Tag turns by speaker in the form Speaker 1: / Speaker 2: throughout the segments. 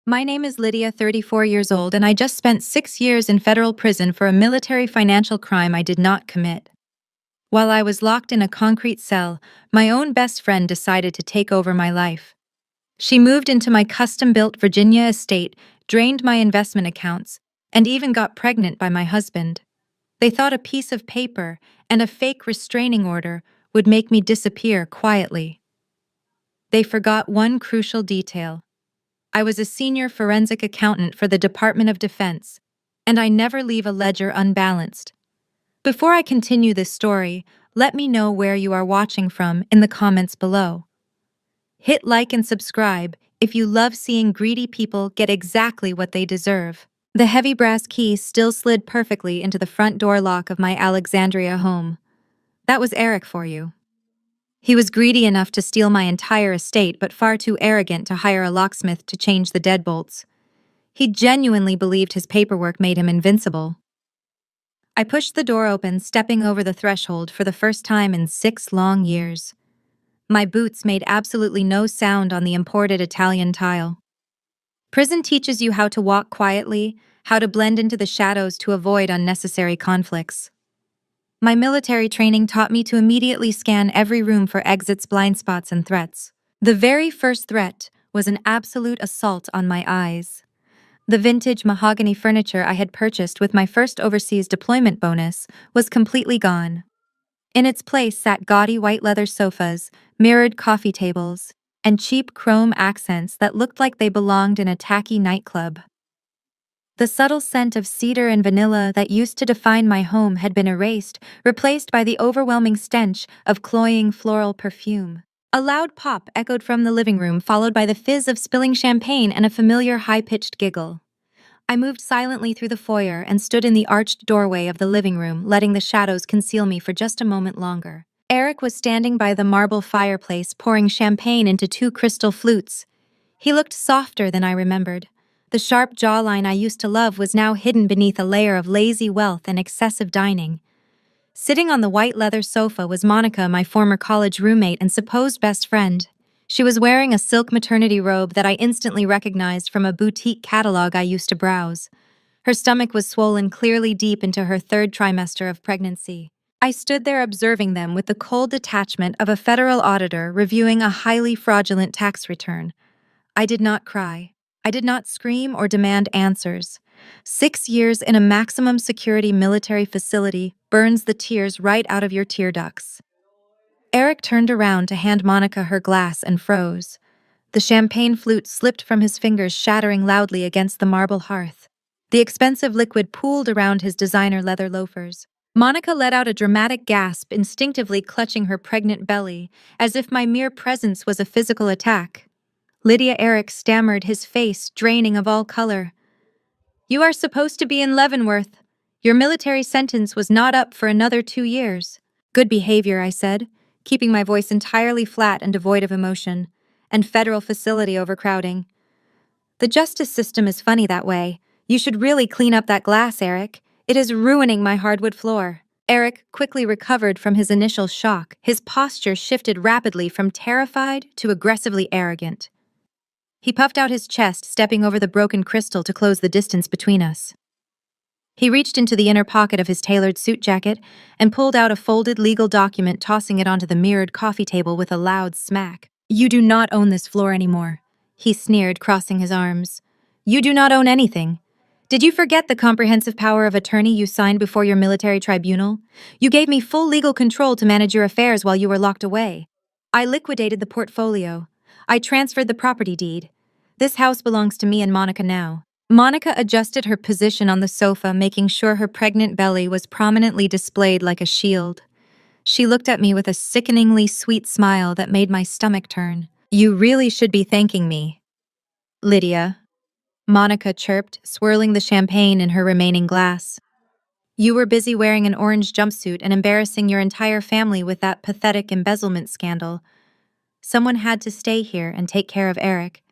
Speaker 1: My name is Lydia, 34 years old, and I just spent 6 years in federal prison for a military financial crime I did not commit. While I was locked in a concrete cell, my own best friend decided to take over my life. She moved into my custom-built Virginia estate, drained my investment accounts, and even got pregnant by my husband. They thought a piece of paper and a fake restraining order would make me disappear quietly. They forgot one crucial detail. I was a senior forensic accountant for the Department of Defense, and I never leave a ledger unbalanced. Before I continue this story, let me know where you are watching from in the comments below. Hit like and subscribe if you love seeing greedy people get exactly what they deserve. The heavy brass key still slid perfectly into the front door lock of my Alexandria home. That was Eric for you. He was greedy enough to steal my entire estate, but far too arrogant to hire a locksmith to change the deadbolts. He genuinely believed his paperwork made him invincible. I pushed the door open, stepping over the threshold for the first time in 6 long years. My boots made absolutely no sound on the imported Italian tile. Prison teaches you how to walk quietly, how to blend into the shadows to avoid unnecessary conflicts. My military training taught me to immediately scan every room for exits, blind spots, and threats. The very first threat was an absolute assault on my eyes. The vintage mahogany furniture I had purchased with my first overseas deployment bonus was completely gone. In its place sat gaudy white leather sofas, mirrored coffee tables, and cheap chrome accents that looked like they belonged in a tacky nightclub. The subtle scent of cedar and vanilla that used to define my home had been erased, replaced by the overwhelming stench of cloying floral perfume. A loud pop echoed from the living room, followed by the fizz of spilling champagne and a familiar high-pitched giggle. I moved silently through the foyer and stood in the arched doorway of the living room, letting the shadows conceal me for just a moment longer. Eric was standing by the marble fireplace, pouring champagne into 2 crystal flutes. He looked softer than I remembered. The sharp jawline I used to love was now hidden beneath a layer of lazy wealth and excessive dining. Sitting on the white leather sofa was Monica, my former college roommate and supposed best friend. She was wearing a silk maternity robe that I instantly recognized from a boutique catalog I used to browse. Her stomach was swollen clearly deep into her 3rd trimester of pregnancy. I stood there observing them with the cold detachment of a federal auditor reviewing a highly fraudulent tax return. I did not cry. I did not scream or demand answers. 6 years in a maximum security military facility burns the tears right out of your tear ducts. Eric turned around to hand Monica her glass and froze. The champagne flute slipped from his fingers, shattering loudly against the marble hearth. The expensive liquid pooled around his designer leather loafers. Monica let out a dramatic gasp, instinctively clutching her pregnant belly, as if my mere presence was a physical attack. Eric stammered, his face draining of all color. "You are supposed to be in Leavenworth. Your military sentence was not up for another 2 years. Good behavior," I said, keeping my voice entirely flat and devoid of emotion. "And federal facility overcrowding. The justice system is funny that way. You should really clean up that glass, Eric. It is ruining my hardwood floor." Eric quickly recovered from his initial shock. His posture shifted rapidly from terrified to aggressively arrogant. He puffed out his chest, stepping over the broken crystal to close the distance between us. He reached into the inner pocket of his tailored suit jacket and pulled out a folded legal document, tossing it onto the mirrored coffee table with a loud smack. "You do not own this floor anymore," he sneered, crossing his arms. "You do not own anything. Did you forget the comprehensive power of attorney you signed before your military tribunal? You gave me full legal control to manage your affairs while you were locked away. I liquidated the portfolio. I transferred the property deed. This house belongs to me and Monica now." Monica adjusted her position on the sofa, making sure her pregnant belly was prominently displayed like a shield. She looked at me with a sickeningly sweet smile that made my stomach turn. "You really should be thanking me, Lydia," Monica chirped, swirling the champagne in her remaining glass. "You were busy wearing an orange jumpsuit and embarrassing your entire family with that pathetic embezzlement scandal. Someone had to stay here and take care of Eric.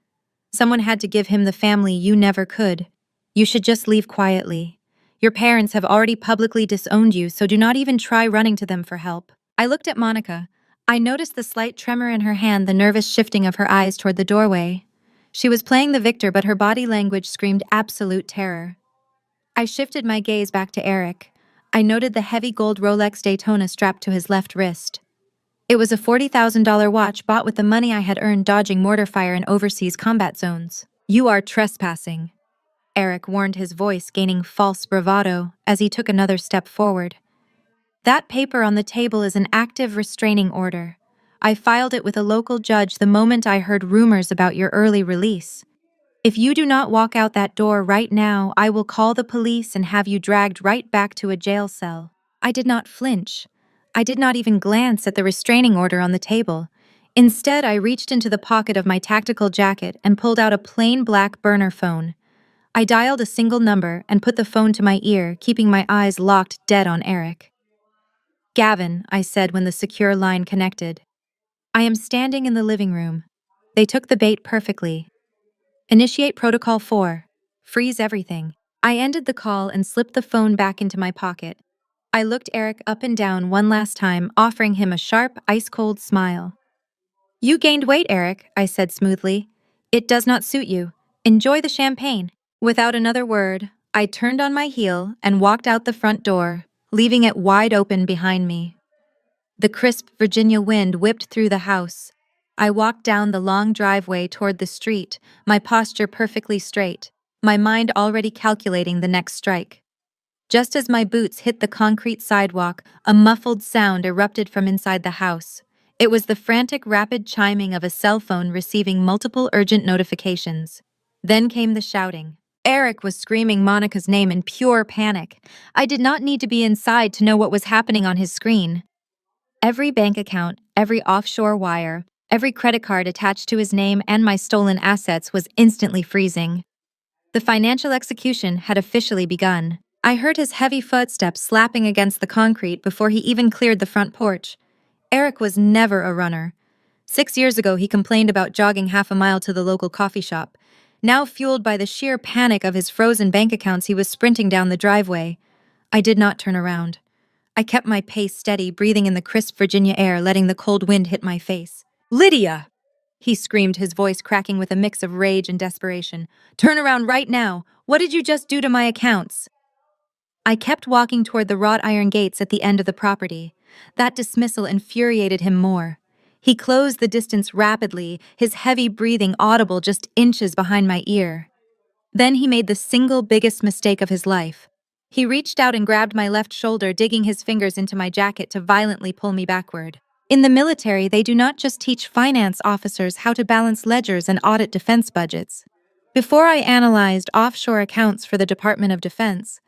Speaker 1: Someone had to give him the family you never could. You should just leave quietly. Your parents have already publicly disowned you, so do not even try running to them for help." I looked at Monica. I noticed the slight tremor in her hand, the nervous shifting of her eyes toward the doorway. She was playing the victor, but her body language screamed absolute terror. I shifted my gaze back to Eric. I noted the heavy gold Rolex Daytona strapped to his left wrist. It was a $40,000 watch bought with the money I had earned dodging mortar fire in overseas combat zones. "You are trespassing," Eric warned, his voice gaining false bravado as he took another step forward. "That paper on the table is an active restraining order. I filed it with a local judge the moment I heard rumors about your early release. If you do not walk out that door right now, I will call the police and have you dragged right back to a jail cell." I did not flinch. I did not even glance at the restraining order on the table. Instead, I reached into the pocket of my tactical jacket and pulled out a plain black burner phone. I dialed a single number and put the phone to my ear, keeping my eyes locked dead on Eric. "Gavin," I said when the secure line connected. "I am standing in the living room." They took the bait perfectly. "Initiate Protocol 4. Freeze everything." I ended the call and slipped the phone back into my pocket. I looked Eric up and down one last time, offering him a sharp, ice-cold smile. "You gained weight, Eric," I said smoothly. "It does not suit you. Enjoy the champagne." Without another word, I turned on my heel and walked out the front door, leaving it wide open behind me. The crisp Virginia wind whipped through the house. I walked down the long driveway toward the street, my posture perfectly straight, my mind already calculating the next strike. Just as my boots hit the concrete sidewalk, a muffled sound erupted from inside the house. It was the frantic, rapid chiming of a cell phone receiving multiple urgent notifications. Then came the shouting. Eric was screaming Monica's name in pure panic. I did not need to be inside to know what was happening on his screen. Every bank account, every offshore wire, every credit card attached to his name and my stolen assets was instantly freezing. The financial execution had officially begun. I heard his heavy footsteps slapping against the concrete before he even cleared the front porch. Eric was never a runner. 6 years ago, he complained about jogging half a mile to the local coffee shop. Now, fueled by the sheer panic of his frozen bank accounts, he was sprinting down the driveway. I did not turn around. I kept my pace steady, breathing in the crisp Virginia air, letting the cold wind hit my face. "Lydia!" he screamed, his voice cracking with a mix of rage and desperation. "Turn around right now! What did you just do to my accounts?" I kept walking toward the wrought iron gates at the end of the property. That dismissal infuriated him more. He closed the distance rapidly, his heavy breathing audible just inches behind my ear. Then he made the single biggest mistake of his life. He reached out and grabbed my left shoulder, digging his fingers into my jacket to violently pull me backward. In the military, they do not just teach finance officers how to balance ledgers and audit defense budgets. Before I analyzed offshore accounts for the Department of Defense,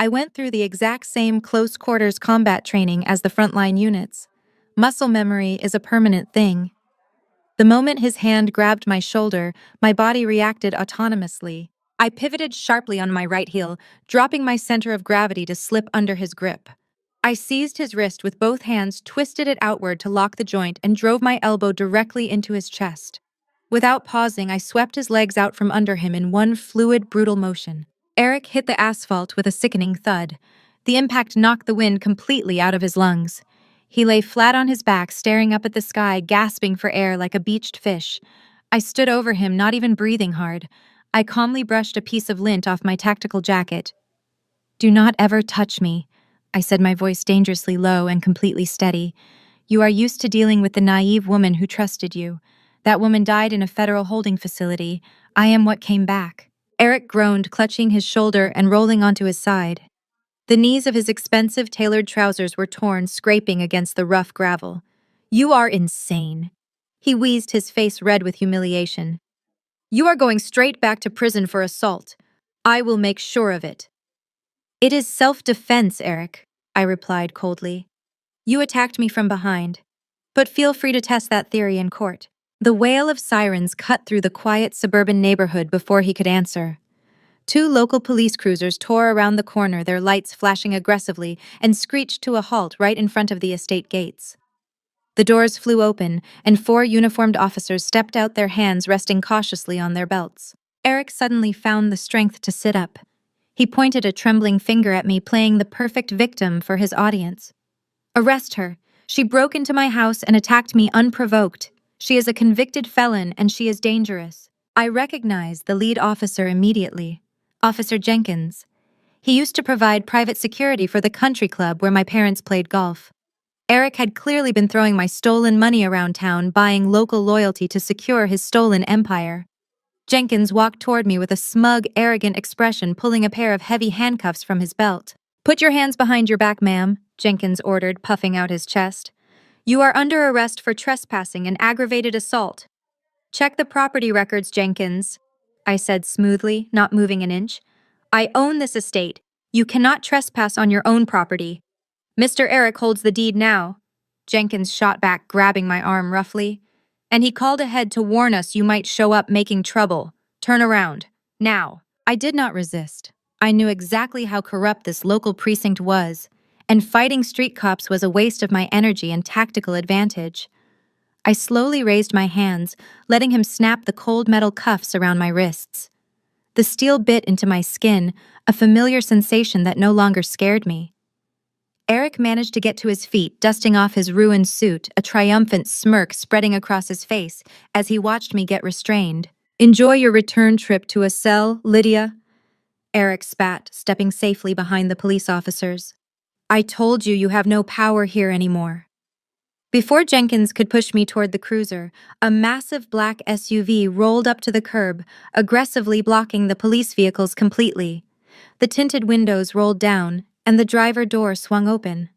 Speaker 1: I went through the exact same close-quarters combat training as the frontline units. Muscle memory is a permanent thing. The moment his hand grabbed my shoulder, my body reacted autonomously. I pivoted sharply on my right heel, dropping my center of gravity to slip under his grip. I seized his wrist with both hands, twisted it outward to lock the joint, and drove my elbow directly into his chest. Without pausing, I swept his legs out from under him in one fluid, brutal motion. Eric hit the asphalt with a sickening thud. The impact knocked the wind completely out of his lungs. He lay flat on his back, staring up at the sky, gasping for air like a beached fish. I stood over him, not even breathing hard. I calmly brushed a piece of lint off my tactical jacket. "Do not ever touch me," I said, my voice dangerously low and completely steady. "You are used to dealing with the naive woman who trusted you. That woman died in a federal holding facility. I am what came back." Eric groaned, clutching his shoulder and rolling onto his side. The knees of his expensive tailored trousers were torn, scraping against the rough gravel. "You are insane." He wheezed, his face red with humiliation. "You are going straight back to prison for assault. I will make sure of it." "It is self-defense, Eric," I replied coldly. "You attacked me from behind, but feel free to test that theory in court." The wail of sirens cut through the quiet suburban neighborhood before he could answer. 2 local police cruisers tore around the corner, their lights flashing aggressively, and screeched to a halt right in front of the estate gates. The doors flew open, and 4 uniformed officers stepped out, their hands resting cautiously on their belts. Eric suddenly found the strength to sit up. He pointed a trembling finger at me, playing the perfect victim for his audience. "Arrest her. She broke into my house and attacked me unprovoked. She is a convicted felon and she is dangerous." I recognized the lead officer immediately, Officer Jenkins. He used to provide private security for the country club where my parents played golf. Eric had clearly been throwing my stolen money around town, buying local loyalty to secure his stolen empire. Jenkins walked toward me with a smug, arrogant expression, pulling a pair of heavy handcuffs from his belt. "Put your hands behind your back, ma'am," Jenkins ordered, puffing out his chest. "You are under arrest for trespassing and aggravated assault." "Check the property records, Jenkins," I said smoothly, not moving an inch. "I own this estate. You cannot trespass on your own property. Mr. Eric holds the deed now." Jenkins shot back, grabbing my arm roughly. "And he called ahead to warn us you might show up making trouble. Turn around. Now." I did not resist. I knew exactly how corrupt this local precinct was, and fighting street cops was a waste of my energy and tactical advantage. I slowly raised my hands, letting him snap the cold metal cuffs around my wrists. The steel bit into my skin, a familiar sensation that no longer scared me. Eric managed to get to his feet, dusting off his ruined suit, a triumphant smirk spreading across his face as he watched me get restrained. "Enjoy your return trip to a cell, Lydia," Eric spat, stepping safely behind the police officers. "I told you you have no power here anymore." Before Jenkins could push me toward the cruiser, a massive black SUV rolled up to the curb, aggressively blocking the police vehicles completely. The tinted windows rolled down, and the driver door swung open.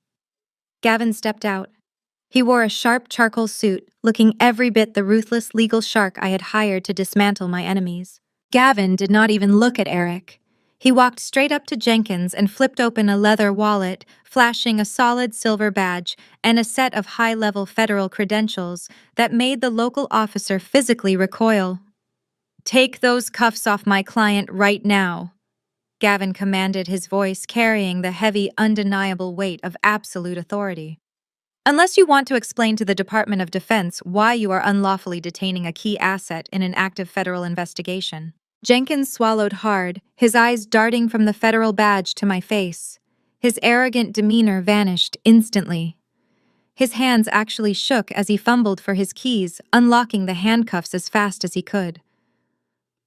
Speaker 1: Gavin stepped out. He wore a sharp charcoal suit, looking every bit the ruthless legal shark I had hired to dismantle my enemies. Gavin did not even look at Eric. He walked straight up to Jenkins and flipped open a leather wallet, flashing a solid silver badge and a set of high-level federal credentials that made the local officer physically recoil. "Take those cuffs off my client right now," Gavin commanded, his voice carrying the heavy, undeniable weight of absolute authority. "Unless you want to explain to the Department of Defense why you are unlawfully detaining a key asset in an active federal investigation." Jenkins swallowed hard, his eyes darting from the federal badge to my face. His arrogant demeanor vanished instantly. His hands actually shook as he fumbled for his keys, unlocking the handcuffs as fast as he could.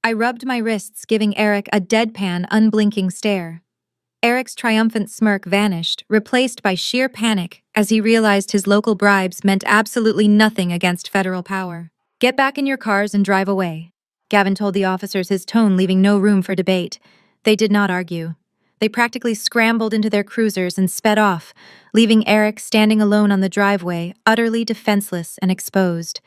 Speaker 1: I rubbed my wrists, giving Eric a deadpan, unblinking stare. Eric's triumphant smirk vanished, replaced by sheer panic as he realized his local bribes meant absolutely nothing against federal power. "Get back in your cars and drive away," Gavin told the officers, his tone leaving no room for debate. They did not argue. They practically scrambled into their cruisers and sped off, leaving Eric standing alone on the driveway, utterly defenseless and exposed.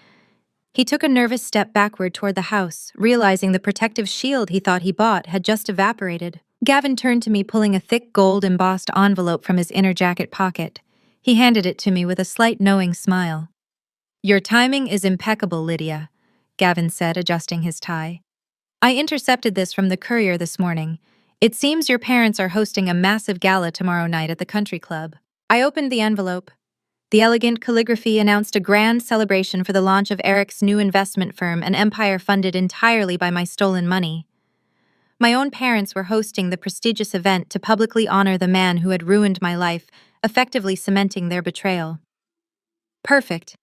Speaker 1: He took a nervous step backward toward the house, realizing the protective shield he thought he bought had just evaporated. Gavin turned to me, pulling a thick gold-embossed envelope from his inner jacket pocket. He handed it to me with a slight knowing smile. "Your timing is impeccable, Lydia," Gavin said, adjusting his tie. "I intercepted this from the courier this morning. It seems your parents are hosting a massive gala tomorrow night at the country club." I opened the envelope. The elegant calligraphy announced a grand celebration for the launch of Eric's new investment firm, an empire funded entirely by my stolen money. My own parents were hosting the prestigious event to publicly honor the man who had ruined my life, effectively cementing their betrayal. "Perfect,"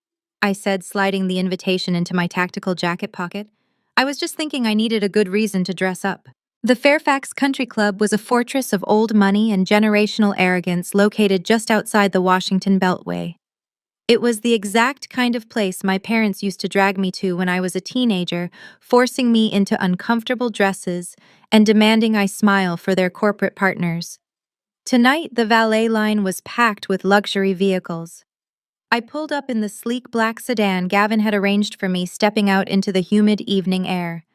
Speaker 1: I said, sliding the invitation into my tactical jacket pocket. "I was just thinking I needed a good reason to dress up." The Fairfax Country Club was a fortress of old money and generational arrogance located just outside the Washington Beltway. It was the exact kind of place my parents used to drag me to when I was a teenager, forcing me into uncomfortable dresses and demanding I smile for their corporate partners. Tonight, the valet line was packed with luxury vehicles. I pulled up in the sleek black sedan Gavin had arranged for me, stepping out into the humid evening air.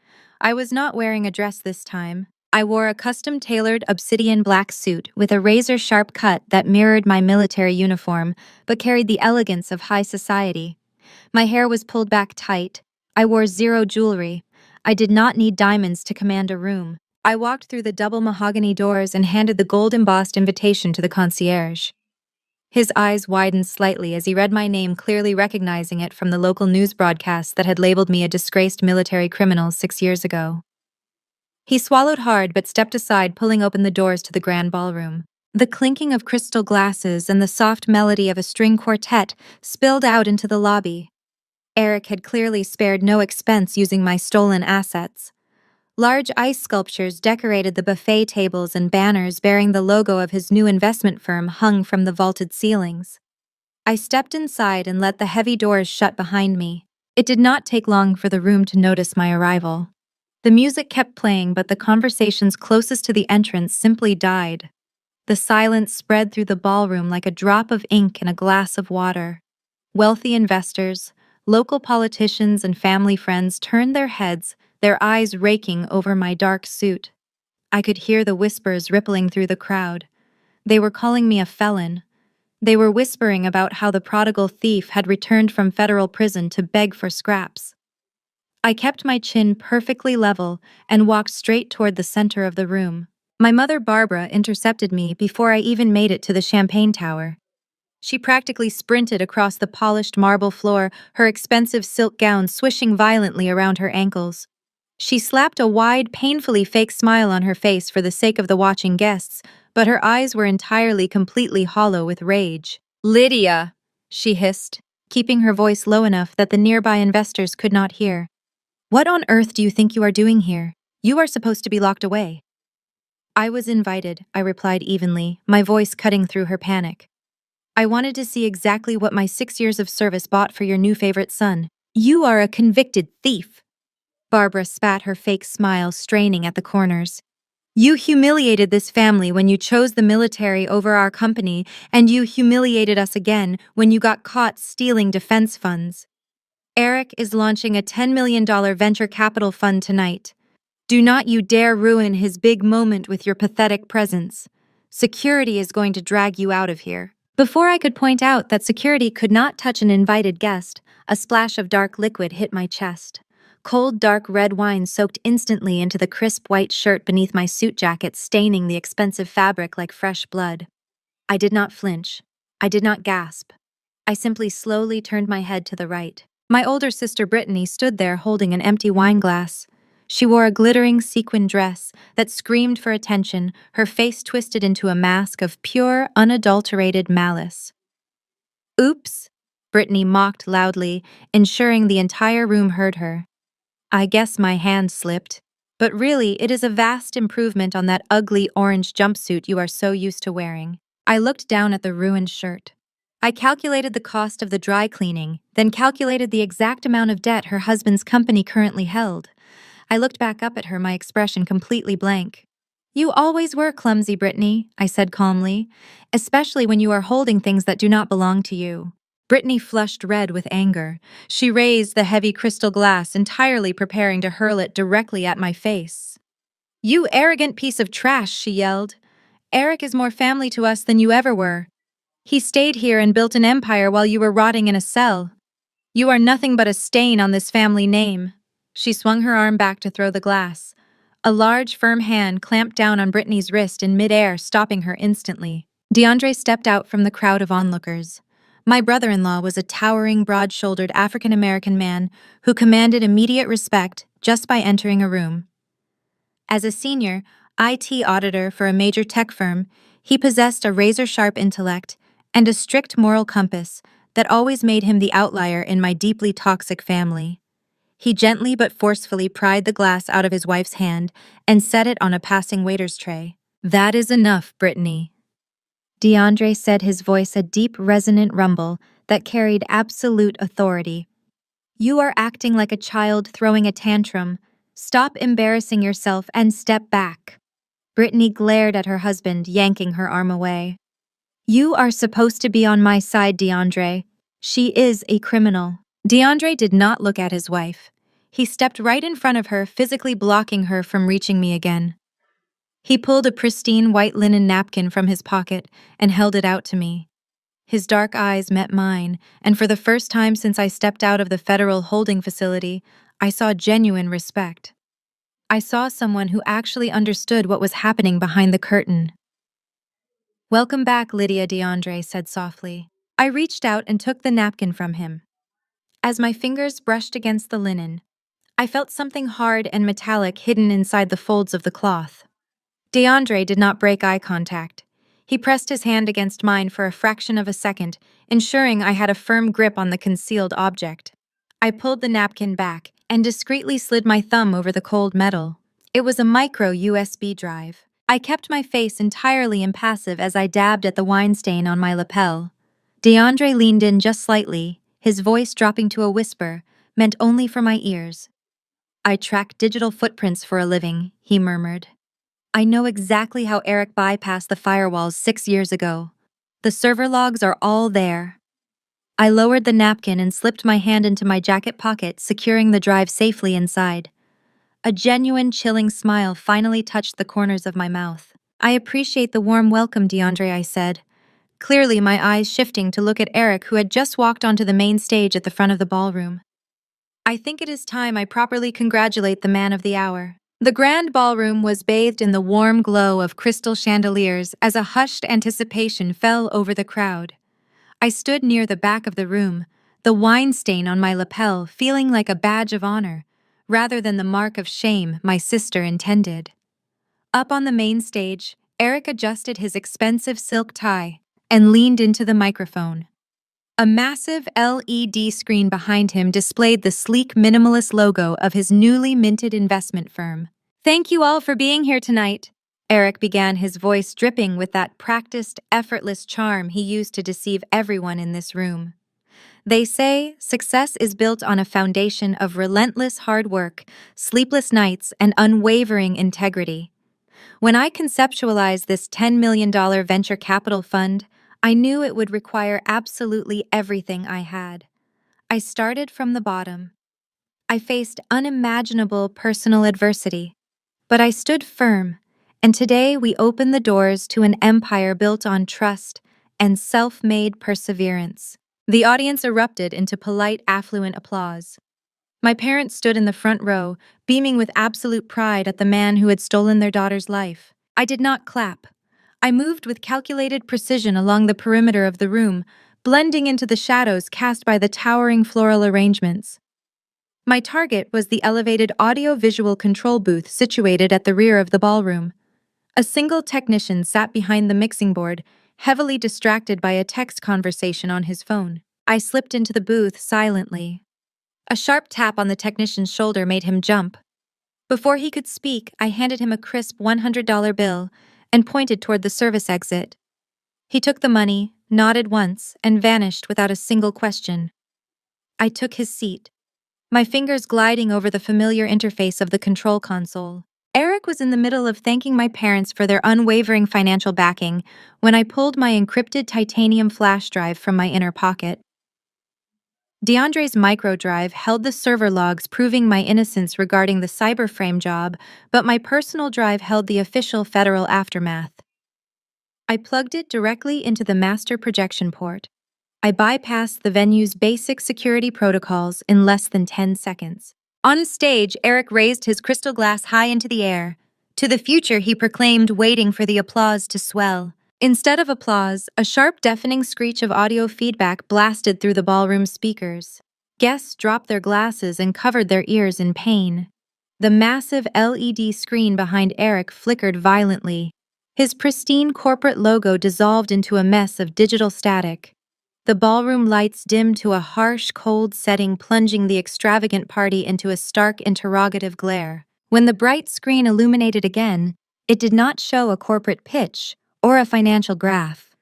Speaker 1: I was not wearing a dress this time. I wore a custom-tailored obsidian black suit with a razor-sharp cut that mirrored my military uniform, but carried the elegance of high society. My hair was pulled back tight. I wore zero jewelry. I did not need diamonds to command a room. I walked through the double mahogany doors and handed the gold-embossed invitation to the concierge. His eyes widened slightly as he read my name, clearly recognizing it from the local news broadcast that had labeled me a disgraced military criminal 6 years ago. He swallowed hard but stepped aside, pulling open the doors to the grand ballroom. The clinking of crystal glasses and the soft melody of a string quartet spilled out into the lobby. Eric had clearly spared no expense using my stolen assets. Large ice sculptures decorated the buffet tables and banners bearing the logo of his new investment firm hung from the vaulted ceilings. I stepped inside and let the heavy doors shut behind me. It did not take long for the room to notice my arrival. The music kept playing, but the conversations closest to the entrance simply died. The silence spread through the ballroom like a drop of ink in a glass of water. Wealthy investors, local politicians, and family friends turned their heads, their eyes raking over my dark suit. I could hear the whispers rippling through the crowd. They were calling me a felon. They were whispering about how the prodigal thief had returned from federal prison to beg for scraps. I kept my chin perfectly level and walked straight toward the center of the room. My mother Barbara intercepted me before I even made it to the champagne tower. She practically sprinted across the polished marble floor, her expensive silk gown swishing violently around her ankles. She slapped a wide, painfully fake smile on her face for the sake of the watching guests, but her eyes were entirely, completely hollow with rage. "Lydia!" she hissed, keeping her voice low enough that the nearby investors could not hear. "What on earth do you think you are doing here? You are supposed to be locked away." "I was invited," I replied evenly, my voice cutting through her panic. "I wanted to see exactly what my 6 years of service bought for your new favorite son. You are a convicted thief." Barbara spat her fake smile, straining at the corners. "You humiliated this family when you chose the military over our company, and you humiliated us again when you got caught stealing defense funds. Eric is launching a $10 million venture capital fund tonight. Do not you dare ruin his big moment with your pathetic presence. Security is going to drag you out of here." Before I could point out that security could not touch an invited guest, a splash of dark liquid hit my chest. Cold, dark red wine soaked instantly into the crisp white shirt beneath my suit jacket, staining the expensive fabric like fresh blood. I did not flinch. I did not gasp. I simply slowly turned my head to the right. My older sister Brittany stood there holding an empty wine glass. She wore a glittering sequin dress that screamed for attention, her face twisted into a mask of pure, unadulterated malice. "Oops," Brittany mocked loudly, ensuring the entire room heard her. "I guess my hand slipped. But really, it is a vast improvement on that ugly orange jumpsuit you are so used to wearing." I looked down at the ruined shirt. I calculated the cost of the dry cleaning, then calculated the exact amount of debt her husband's company currently held. I looked back up at her, my expression completely blank. "You always were clumsy, Brittany," I said calmly, "especially when you are holding things that do not belong to you." Brittany flushed red with anger. She raised the heavy crystal glass, entirely preparing to hurl it directly at my face. "You arrogant piece of trash," she yelled. "Eric is more family to us than you ever were. He stayed here and built an empire while you were rotting in a cell. You are nothing but a stain on this family name." She swung her arm back to throw the glass. A large, firm hand clamped down on Brittany's wrist in midair, stopping her instantly. DeAndre stepped out from the crowd of onlookers. My brother-in-law was a towering, broad-shouldered African-American man who commanded immediate respect just by entering a room. As a senior IT auditor for a major tech firm, he possessed a razor-sharp intellect and a strict moral compass that always made him the outlier in my deeply toxic family. He gently but forcefully pried the glass out of his wife's hand and set it on a passing waiter's tray. "That is enough, Brittany," DeAndre said, his voice a deep, resonant rumble that carried absolute authority. "You are acting like a child throwing a tantrum. Stop embarrassing yourself and step back." Brittany glared at her husband, yanking her arm away. "You are supposed to be on my side, DeAndre. She is a criminal." DeAndre did not look at his wife. He stepped right in front of her, physically blocking her from reaching me again. He pulled a pristine white linen napkin from his pocket and held it out to me. His dark eyes met mine, and for the first time since I stepped out of the federal holding facility, I saw genuine respect. I saw someone who actually understood what was happening behind the curtain. "Welcome back, Lydia," DeAndre said softly. I reached out and took the napkin from him. As my fingers brushed against the linen, I felt something hard and metallic hidden inside the folds of the cloth. DeAndre did not break eye contact. He pressed his hand against mine for a fraction of a second, ensuring I had a firm grip on the concealed object. I pulled the napkin back and discreetly slid my thumb over the cold metal. It was a micro USB drive. I kept my face entirely impassive as I dabbed at the wine stain on my lapel. DeAndre leaned in just slightly, his voice dropping to a whisper, meant only for my ears. I track digital footprints for a living, he murmured. I know exactly how Eric bypassed the firewalls 6 years ago. The server logs are all there. I lowered the napkin and slipped my hand into my jacket pocket, securing the drive safely inside. A genuine, chilling smile finally touched the corners of my mouth. I appreciate the warm welcome, DeAndre, I said, clearly my eyes shifting to look at Eric, who had just walked onto the main stage at the front of the ballroom. I think it is time I properly congratulate the man of the hour. The grand ballroom was bathed in the warm glow of crystal chandeliers as a hushed anticipation fell over the crowd. I stood near the back of the room, the wine stain on my lapel feeling like a badge of honor, rather than the mark of shame my sister intended. Up on the main stage, Eric adjusted his expensive silk tie and leaned into the microphone. A massive LED screen behind him displayed the sleek minimalist logo of his newly minted investment firm. Thank you all for being here tonight. Eric began, his voice dripping with that practiced, effortless charm he used to deceive everyone in this room. They say success is built on a foundation of relentless hard work, sleepless nights, and unwavering integrity. When I conceptualized this $10 million venture capital fund, I knew it would require absolutely everything I had. I started from the bottom. I faced unimaginable personal adversity, but I stood firm, and today we open the doors to an empire built on trust and self-made perseverance. The audience erupted into polite, affluent applause. My parents stood in the front row, beaming with absolute pride at the man who had stolen their daughter's life. I did not clap. I moved with calculated precision along the perimeter of the room, blending into the shadows cast by the towering floral arrangements. My target was the elevated audio-visual control booth situated at the rear of the ballroom. A single technician sat behind the mixing board, heavily distracted by a text conversation on his phone. I slipped into the booth silently. A sharp tap on the technician's shoulder made him jump. Before he could speak, I handed him a crisp $100 bill and pointed toward the service exit. He took the money, nodded once, and vanished without a single question. I took his seat, my fingers gliding over the familiar interface of the control console. Eric was in the middle of thanking my parents for their unwavering financial backing when I pulled my encrypted titanium flash drive from my inner pocket. DeAndre's micro drive held the server logs proving my innocence regarding the cyberframe job, but my personal drive held the official federal aftermath. I plugged it directly into the master projection port. I bypassed the venue's basic security protocols in less than 10 seconds. On stage, Eric raised his crystal glass high into the air. To the future, he proclaimed, waiting for the applause to swell. Instead of applause, a sharp, deafening screech of audio feedback blasted through the ballroom speakers. Guests dropped their glasses and covered their ears in pain. The massive LED screen behind Eric flickered violently. His pristine corporate logo dissolved into a mess of digital static. The ballroom lights dimmed to a harsh, cold setting, plunging the extravagant party into a stark, interrogative glare. When the bright screen illuminated again, it did not show a corporate pitch or a financial graph.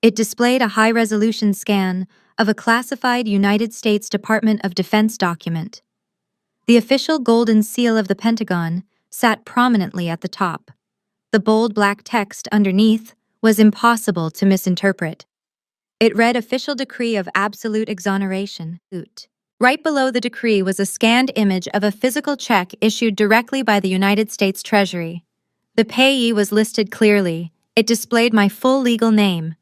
Speaker 1: It displayed a high-resolution scan of a classified United States Department of Defense document. The official golden seal of the Pentagon sat prominently at the top. The bold black text underneath was impossible to misinterpret. It read Official Decree of Absolute Exoneration. Right below the decree was a scanned image of a physical check issued directly by the United States Treasury. The payee was listed clearly. It displayed my full legal name.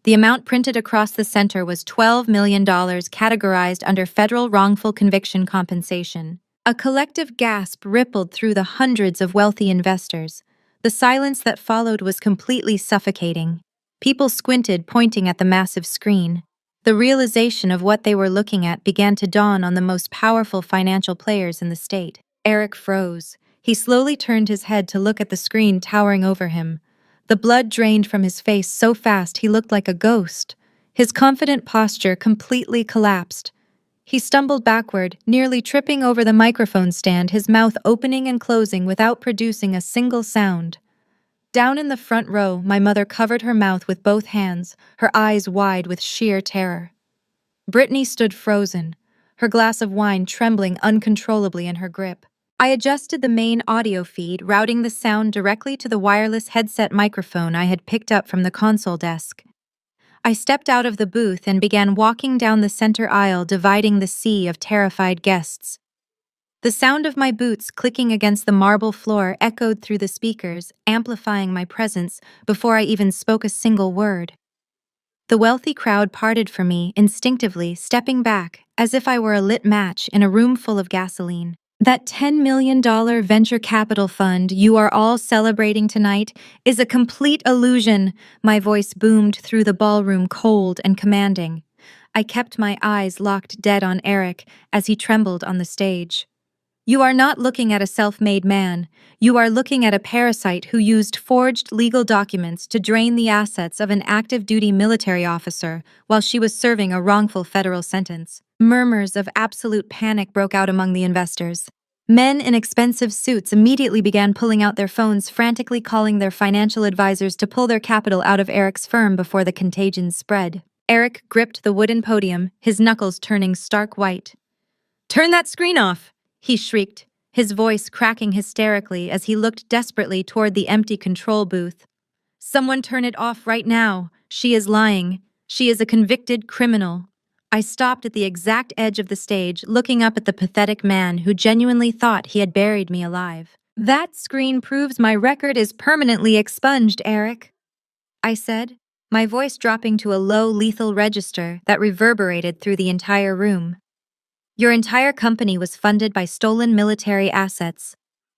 Speaker 1: The amount printed across the center was $12 million, categorized under federal wrongful conviction compensation. A collective gasp rippled through the hundreds of wealthy investors. The silence that followed was completely suffocating. People squinted, pointing at the massive screen. The realization of what they were looking at began to dawn on the most powerful financial players in the state. Eric froze. He slowly turned his head to look at the screen towering over him. The blood drained from his face so fast he looked like a ghost. His confident posture completely collapsed. He stumbled backward, nearly tripping over the microphone stand, his mouth opening and closing without producing a single sound. Down in the front row, my mother covered her mouth with both hands, her eyes wide with sheer terror. Brittany stood frozen, her glass of wine trembling uncontrollably in her grip. I adjusted the main audio feed, routing the sound directly to the wireless headset microphone I had picked up from the console desk. I stepped out of the booth and began walking down the center aisle, dividing the sea of terrified guests. The sound of my boots clicking against the marble floor echoed through the speakers, amplifying my presence before I even spoke a single word. The wealthy crowd parted for me, instinctively stepping back, as if I were a lit match in a room full of gasoline. That $10 million venture capital fund you are all celebrating tonight is a complete illusion, my voice boomed through the ballroom, cold and commanding. I kept my eyes locked dead on Eric as he trembled on the stage. You are not looking at a self-made man. You are looking at a parasite who used forged legal documents to drain the assets of an active-duty military officer while she was serving a wrongful federal sentence. Murmurs of absolute panic broke out among the investors. Men in expensive suits immediately began pulling out their phones, frantically calling their financial advisors to pull their capital out of Eric's firm before the contagion spread. Eric gripped the wooden podium, his knuckles turning stark white. "Turn that screen off!" he shrieked, his voice cracking hysterically as he looked desperately toward the empty control booth. "Someone turn it off right now. She is lying. She is a convicted criminal." I stopped at the exact edge of the stage, looking up at the pathetic man who genuinely thought he had buried me alive. "That screen proves my record is permanently expunged, Eric," I said, my voice dropping to a low, lethal register that reverberated through the entire room. "Your entire company was funded by stolen military assets.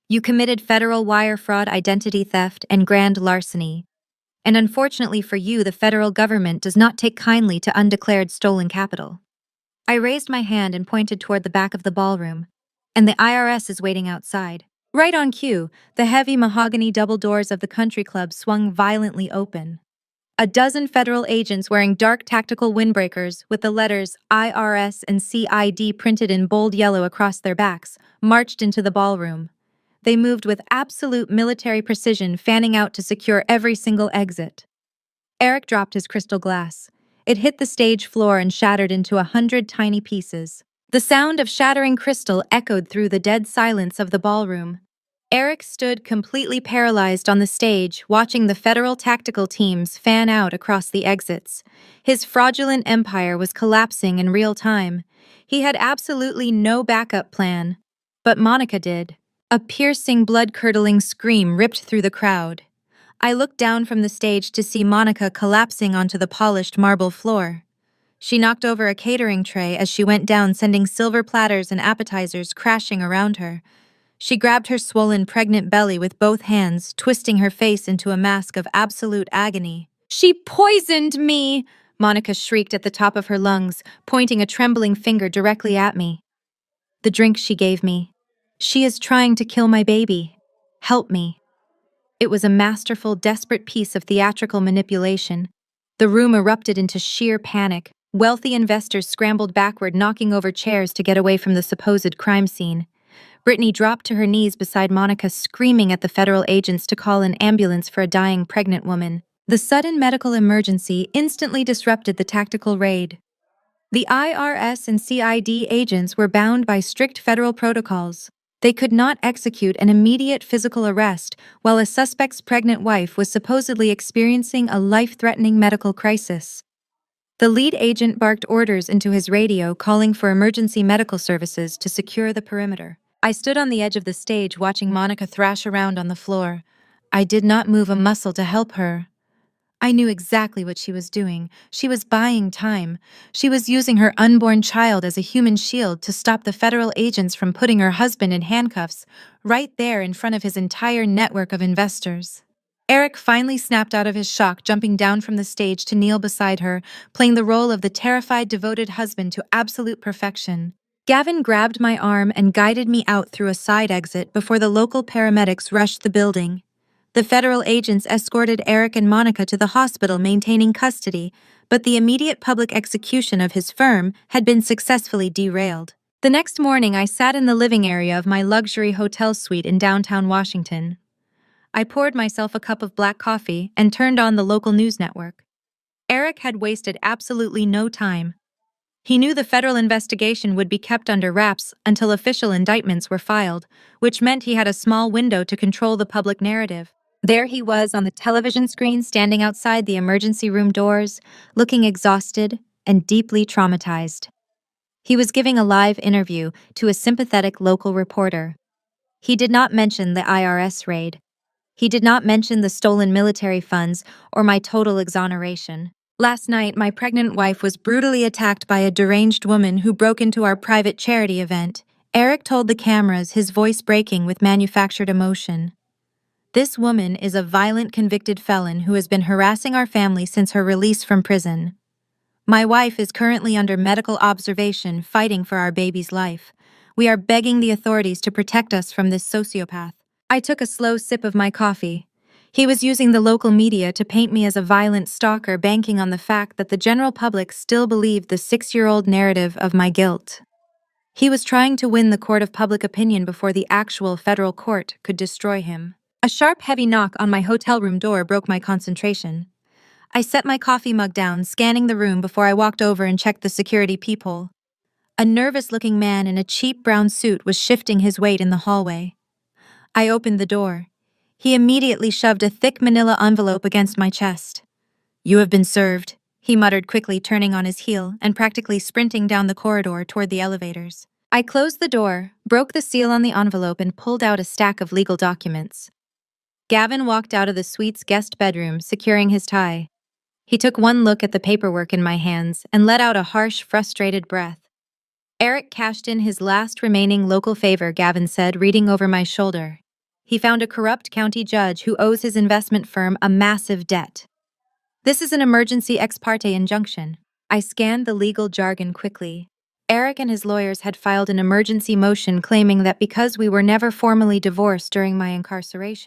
Speaker 1: You committed federal wire fraud, identity theft, and grand larceny. And unfortunately for you, the federal government does not take kindly to undeclared stolen capital." I raised my hand and pointed toward the back of the ballroom. "And the IRS is waiting outside." Right on cue, the heavy mahogany double doors of the country club swung violently open. A dozen federal agents wearing dark tactical windbreakers with the letters IRS and CID printed in bold yellow across their backs marched into the ballroom. They moved with absolute military precision, fanning out to secure every single exit. Eric dropped his crystal glass. It hit the stage floor and shattered into 100 tiny pieces. The sound of shattering crystal echoed through the dead silence of the ballroom. Eric stood completely paralyzed on the stage, watching the federal tactical teams fan out across the exits. His fraudulent empire was collapsing in real time. He had absolutely no backup plan. But Monica did. A piercing, blood-curdling scream ripped through the crowd. I looked down from the stage to see Monica collapsing onto the polished marble floor. She knocked over a catering tray as she went down, sending silver platters and appetizers crashing around her. She grabbed her swollen, pregnant belly with both hands, twisting her face into a mask of absolute agony. "She poisoned me!" Monica shrieked at the top of her lungs, pointing a trembling finger directly at me. "The drink she gave me. She is trying to kill my baby. Help me." It was a masterful, desperate piece of theatrical manipulation. The room erupted into sheer panic. Wealthy investors scrambled backward, knocking over chairs to get away from the supposed crime scene. Brittany dropped to her knees beside Monica, screaming at the federal agents to call an ambulance for a dying pregnant woman. The sudden medical emergency instantly disrupted the tactical raid. The IRS and CID agents were bound by strict federal protocols. They could not execute an immediate physical arrest while a suspect's pregnant wife was supposedly experiencing a life-threatening medical crisis. The lead agent barked orders into his radio, calling for emergency medical services to secure the perimeter. I stood on the edge of the stage watching Monica thrash around on the floor. I did not move a muscle to help her. I knew exactly what she was doing. She was buying time. She was using her unborn child as a human shield to stop the federal agents from putting her husband in handcuffs, right there in front of his entire network of investors. Eric finally snapped out of his shock, jumping down from the stage to kneel beside her, playing the role of the terrified, devoted husband to absolute perfection. Gavin grabbed my arm and guided me out through a side exit before the local paramedics rushed the building. The federal agents escorted Eric and Monica to the hospital, maintaining custody, but the immediate public execution of his firm had been successfully derailed. The next morning, I sat in the living area of my luxury hotel suite in downtown Washington. I poured myself a cup of black coffee and turned on the local news network. Eric had wasted absolutely no time. He knew the federal investigation would be kept under wraps until official indictments were filed, which meant he had a small window to control the public narrative. There he was on the television screen, standing outside the emergency room doors, looking exhausted and deeply traumatized. He was giving a live interview to a sympathetic local reporter. He did not mention the IRS raid. He did not mention the stolen military funds or my total exoneration. Last night, my pregnant wife was brutally attacked by a deranged woman who broke into our private charity event. Eric told the cameras, his voice breaking with manufactured emotion. This woman is a violent convicted felon who has been harassing our family since her release from prison. My wife is currently under medical observation, fighting for our baby's life. We are begging the authorities to protect us from this sociopath. I took a slow sip of my coffee. He was using the local media to paint me as a violent stalker, banking on the fact that the general public still believed the 6-year-old narrative of my guilt. He was trying to win the court of public opinion before the actual federal court could destroy him. A sharp, heavy knock on my hotel room door broke my concentration. I set my coffee mug down, scanning the room before I walked over and checked the security peephole. A nervous-looking man in a cheap brown suit was shifting his weight in the hallway. I opened the door. He immediately shoved a thick manila envelope against my chest. "You have been served," he muttered quickly, turning on his heel and practically sprinting down the corridor toward the elevators. I closed the door, broke the seal on the envelope, and pulled out a stack of legal documents. Gavin walked out of the suite's guest bedroom, securing his tie. He took one look at the paperwork in my hands and let out a harsh, frustrated breath. "Eric cashed in his last remaining local favor," Gavin said, reading over my shoulder. "He found a corrupt county judge who owes his investment firm a massive debt. This is an emergency ex parte injunction." I scanned the legal jargon quickly. Eric and his lawyers had filed an emergency motion claiming that because we were never formally divorced during my incarceration,